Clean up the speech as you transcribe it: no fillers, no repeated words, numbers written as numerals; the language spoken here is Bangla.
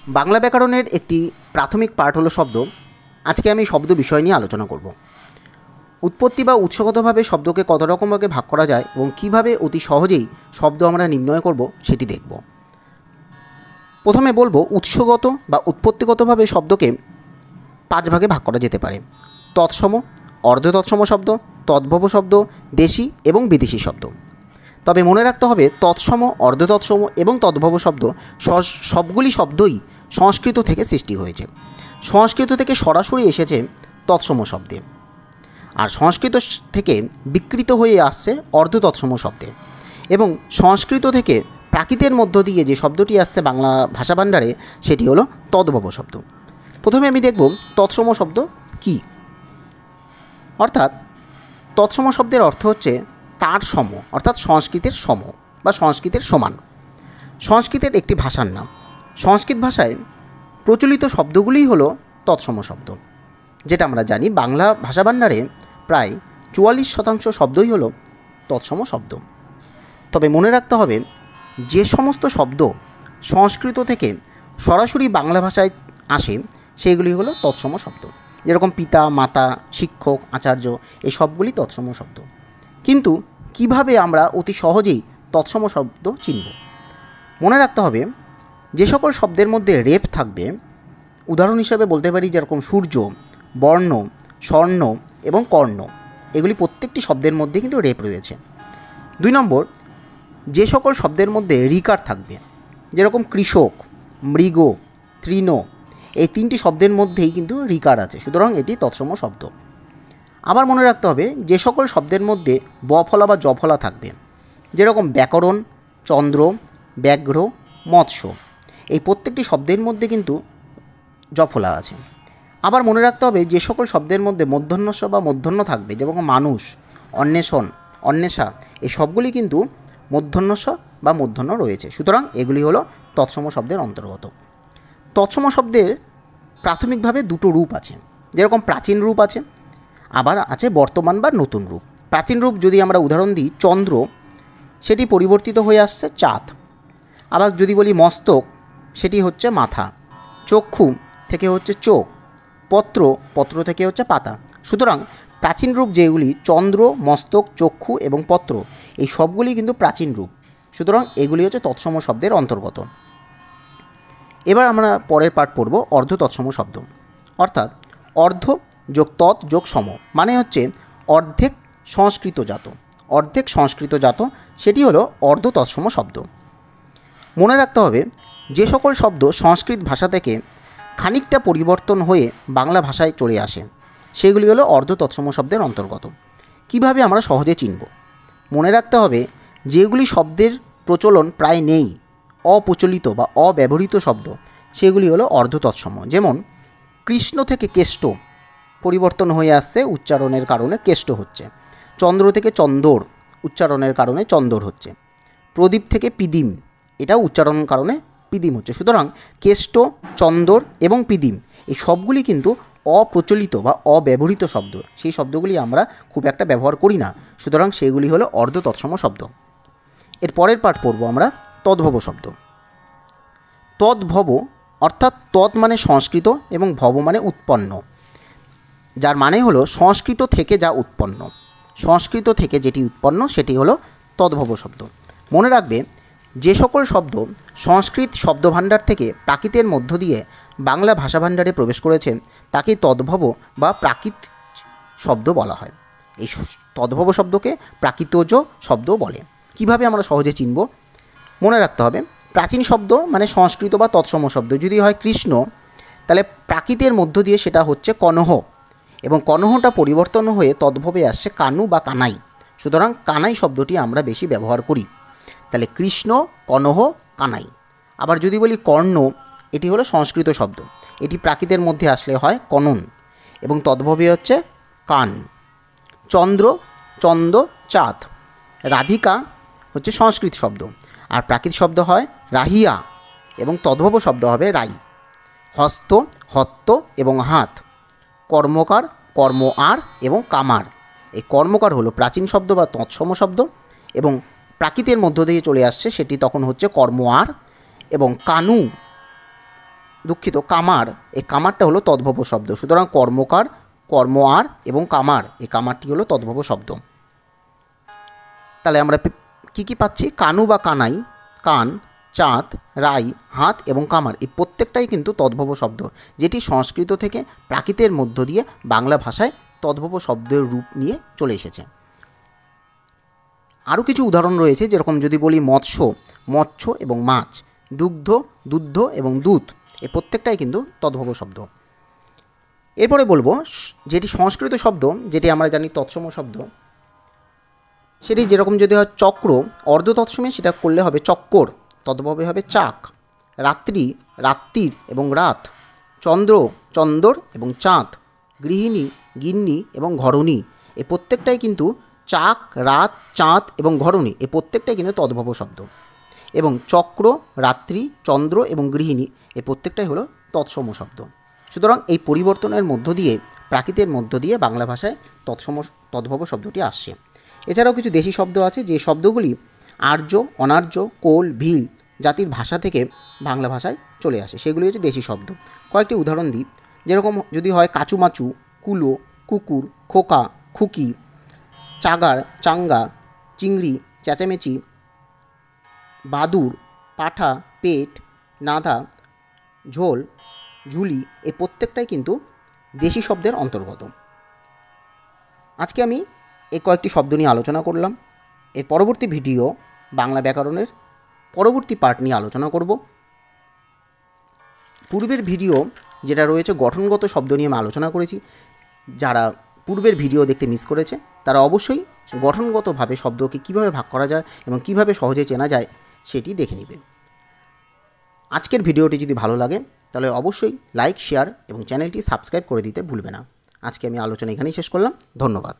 বাংলা ব্যাকরণের একটি প্রাথমিক পার্ট হলো শব্দ। আজকে আমি শব্দ বিষয় নিয়ে আলোচনা করব। উৎপত্তি বা উৎসগতভাবে শব্দকে কত রকমভাবে ভাগ করা যায় এবং কীভাবে অতি সহজেই শব্দ আমরা নির্ণয় করব সেটি দেখব। প্রথমে বলবো উৎসগত বা উৎপত্তিগতভাবে শব্দকে 5 ভাগে ভাগ করা যেতে পারে: তৎসম, অর্ধতৎসম শব্দ, তদ্ভব শব্দ, দেশি এবং বিদেশি শব্দ। তবে মনে রাখতে হবে তৎসম, অর্ধতৎসম এবং তদ্ভব শব্দ সবগুলি শব্দই সংস্কৃত থেকে সৃষ্টি হয়েছে। সংস্কৃত থেকে সরাসরি এসেছে তৎসম শব্দে, আর সংস্কৃত থেকে বিকৃত হয়ে আসছে অর্ধতৎসম শব্দে, এবং সংস্কৃত থেকে প্রাকৃতের মধ্য দিয়ে যে শব্দটি আসছে বাংলা ভাষা ভাণ্ডারে সেটি হলো তদ্ভব শব্দ। প্রথমে আমি দেখব তৎসম শব্দ কী। অর্থাৎ তৎসম শব্দের অর্থ হচ্ছে তার সম, অর্থাৎ সংস্কৃতের সম বা সংস্কৃতের সমান। সংস্কৃতের একটি ভাষার নাম। সংস্কৃত ভাষায় প্রচলিত শব্দগুলিই হলো তৎসম শব্দ। যেটা আমরা জানি বাংলা ভাষা ভাণ্ডারে প্রায় 44% শব্দই হলো তৎসম শব্দ। তবে মনে রাখতে হবে যে সমস্ত শব্দ সংস্কৃত থেকে সরাসরি বাংলা ভাষায় আসে সেগুলি হলো তৎসম শব্দ। যেরকম পিতা, মাতা, শিক্ষক, আচার্য, এই সবগুলি তৎসম শব্দ। কিন্তু কিভাবে আমরা অতি সহজেই তৎসম শব্দ চিনব? মনে রাখতে হবে যে সকল শব্দের মধ্যে রেফ থাকবে, উদাহরণ হিসাবে বলতে পারি যেরকম সূর্য, বর্ণ, স্বর্ণ এবং কর্ণ, এগুলি প্রত্যেকটি শব্দের মধ্যে কিন্তু রেফ রয়েছে। 2 নম্বর, যে সকল শব্দের মধ্যে রিকার থাকবে, যেরকম কৃষক, মৃগ, তৃণ, এই 3টি শব্দের মধ্যেই কিন্তু রিকার আছে, সুতরাং এটি তৎসম শব্দ। আবার মনে রাখতে হবে যে সকল শব্দের মধ্যে বফলা বা জফলা থাকবে, যেরকম ব্যাকরণ, চন্দ্র, ব্যাঘ্র, মৎস্য, এই প্রত্যেকটি শব্দের মধ্যে কিন্তু জফলা আছে। আবার মনে রাখতে হবে যে সকল শব্দের মধ্যে মূর্ধন্যস্ব বা মূর্ধন্য থাকবে, যেমন মানুষ, অন্বেষণ, অন্বেষা, এই সবগুলি কিন্তু মূর্ধন্যস্ব বা মূর্ধন্য রয়েছে, সুতরাং এগুলি হলো তৎসম শব্দের অন্তর্গত। তৎসম শব্দের প্রাথমিকভাবে 2টো রূপ আছে, যেরকম প্রাচীন রূপ আছে, আবার আছে বর্তমান বা নতুন রূপ। প্রাচীন রূপ যদি আমরা উদাহরণ দিই, চন্দ্র, সেটি পরিবর্তিত হয়ে আসছে চাঁদ। আবার যদি বলি মস্তক, সেটি হচ্ছে মাথা। চক্ষু থেকে হচ্ছে চোখ। পত্র, পত্র থেকে হচ্ছে পাতা। সুতরাং প্রাচীন রূপ যেগুলি চন্দ্র, মস্তক, চক্ষু এবং পত্র, এই সবগুলি কিন্তু প্রাচীন রূপ, সুতরাং এগুলি হচ্ছে তৎসম শব্দের অন্তর্গত। এবার আমরা পরের পার্ট পড়ব অর্ধ তৎসম শব্দ। অর্থাৎ অর্ধ যোগ তৎ যোগ সম, মানে হচ্ছে অর্ধেক সংস্কৃতজাত। অর্ধেক সংস্কৃতজাত সেটি হলো অর্ধ তৎসম শব্দ। মনে রাখতে হবে যে সকল শব্দ সংস্কৃত ভাষা থেকে খানিকটা পরিবর্তন হয়ে বাংলা ভাষায় চলে আসে সেগুলি হলো অর্ধ তৎসম শব্দের অন্তর্গত। কিভাবে আমরা সহজে চিনব? মনে রাখতে হবে যেগুলি শব্দের প্রচলন প্রায় নেই, অপ্রচলিত বা অব্যবহৃত শব্দ, সেগুলি হলো অর্ধ তৎসম। যেমন কৃষ্ণ থেকে কেষ্ট পরিবর্তন হয়ে আসছে, উচ্চারণের কারণে কেষ্ট হচ্ছে। চন্দ্র থেকে চন্দর, উচ্চারণের কারণে চন্দর হচ্ছে। প্রদীপ থেকে পিদিম, এটাও উচ্চারণের কারণে পিদিম হচ্ছে। সুতরাং কেষ্ট, চন্দর এবং পিদিম এই সবগুলি কিন্তু অপ্রচলিত বা অব্যবহৃত শব্দ, সেই শব্দগুলি আমরা খুব একটা ব্যবহার করি না, সুতরাং সেগুলি হলো অর্ধ তৎসম শব্দ। এর পরের পাঠ পড়ব আমরা তদ্ভব শব্দ। তদ্ভব অর্থাৎ তৎ মানে সংস্কৃত এবং ভব মানে উৎপন্ন, যার মানে হলো সংস্কৃত থেকে যা উৎপন্ন। সংস্কৃত থেকে যেটি উৎপন্ন সেটি হলো তদ্ভব শব্দ। মনে রাখবে যে সকল শব্দ সংস্কৃত শব্দভাণ্ডার থেকে প্রাকৃতের মধ্য দিয়ে বাংলা ভাষা ভাণ্ডারে প্রবেশ করেছে তাকে তদ্ভব বা প্রাকৃত শব্দ বলা হয়। এই তদ্ভব শব্দকে প্রাকৃতজ শব্দ বলে। কিভাবে আমরা সহজে চিনব? মনে রাখতে হবে প্রাচীন শব্দ মানে সংস্কৃত বা তৎসম শব্দ যদি হয় কৃষ্ণ, তাহলে প্রাকৃতের মধ্য দিয়ে সেটা হচ্ছে কনহ, এবং কনহটা পরিবর্তন হয়ে তদ্ভবে আসছে কানু বা কানাই, সুতরাং কানাই শব্দটি আমরা বেশি ব্যবহার করি। তাহলে কৃষ্ণ, কনহ, কানাই। আবার যদি বলি কর্ণ, এটি হলো সংস্কৃত শব্দ, এটি প্রাকৃতের মধ্যে আসলে হয় কনন এবং তদ্ভবে হচ্ছে কান। চন্দ্র, চন্দ, চাঁদ। রাধিকা হচ্ছে সংস্কৃত শব্দ, আর প্রাকৃত শব্দ হয় রাহিয়া এবং তদ্ভব শব্দ হবে রাই। হস্ত, হত্ত এবং হাত। কর্মকার, কর্ম আর এবং কামার, এই কর্মকার হলো প্রাচীন শব্দ বা তৎসম শব্দ, এবং প্রাকৃতের মধ্য দিয়ে চলে আসছে সেটি তখন হচ্ছে কর্ম আর, এবং কানু দুঃখিত, কামার, এই কামারটা হলো তদ্ভব শব্দ। সুতরাং কর্মকার, কর্ম আর এবং কামার, এই কামারটি হলো তদ্ভব শব্দ। তাহলে আমরা কী কী পাচ্ছি? কানু বা কানাই, কান, চাঁদ, রাই, হাত এবং কামার, এই প্রত্যেকটাই কিন্তু তদ্ভব শব্দ, যেটি সংস্কৃত থেকে প্রাকৃতের মধ্য দিয়ে বাংলা ভাষায় তদ্ভব শব্দের রূপ নিয়ে চলে এসেছে। আরও কিছু উদাহরণ রয়েছে, যেরকম যদি বলি মৎস্য, মৎস্য এবং মাছ, দুগ্ধ, দুগ্ধ এবং দুধ, এই প্রত্যেকটাই কিন্তু তদ্ভব শব্দ। এরপরে বলবো যেটি সংস্কৃত শব্দ, যেটি আমরা জানি তৎসম শব্দ, সেটি যেরকম যদি হয় চক্র, অর্ধ তৎসমে সেটা করলে হবে চক্কর, তদ্ভবে হবে চাক। রাত্রি, রাত্রির এবং রাত। চন্দ্র, চন্দর এবং চাঁদ। গৃহিণী, গিন্নি এবং ঘরণী, এই প্রত্যেকটাই কিন্তু চাক, রাত, চাঁদ এবং ঘরণী, এই প্রত্যেকটাই কিন্তু তদ্ভব শব্দ। এবং চক্র, রাত্রি, চন্দ্র এবং গৃহিণী, এই প্রত্যেকটাই হলো তৎসম শব্দ। সুতরাং এই পরিবর্তনের মধ্য দিয়ে, প্রাকৃতের মধ্য দিয়ে বাংলা ভাষায় তদ্ভব শব্দটি আসছে। এছাড়াও কিছু দেশি শব্দ আছে, যে শব্দগুলি আর্য, অনার্য, কোল, ভিল জাতির ভাষা থেকে বাংলা ভাষায় চলে আসে, সেগুলি হচ্ছে দেশি শব্দ। কয়েকটি উদাহরণ দিই, যেরকম যদি হয় কাচুমাচু, কুলো, কুকুর, খোকা, খুকি, চাগার, চাঙ্গা, চিংড়ি, চেঁচামেচি, বাদুর, পাঠা, পেট, নাধা, ঝোল, ঝুলি, এই প্রত্যেকটাই কিন্তু দেশি শব্দের অন্তর্গত। আজকে আমি এই কয়েকটি শব্দ নিয়ে আলোচনা করলাম। এর পরবর্তী ভিডিও বাংলা ব্যাকরণের পরবর্তী পার্ট নিয়ে আলোচনা করব। পূর্বের ভিডিও যেটা রয়েছে গঠনগত শব্দ নিয়ে আমি আলোচনা করেছি। যারা পূর্বের ভিডিও দেখতে মিস করেছে তারা অবশ্যই গঠনগতভাবে শব্দকে কীভাবে ভাগ করা যায় এবং কীভাবে সহজে চেনা যায় সেটি দেখে নেবে। আজকের ভিডিওটি যদি ভালো লাগে তাহলে অবশ্যই লাইক, শেয়ার এবং চ্যানেলটি সাবস্ক্রাইব করে দিতে ভুলবে না। আজকে আমি আলোচনা এখানেই শেষ করলাম। ধন্যবাদ।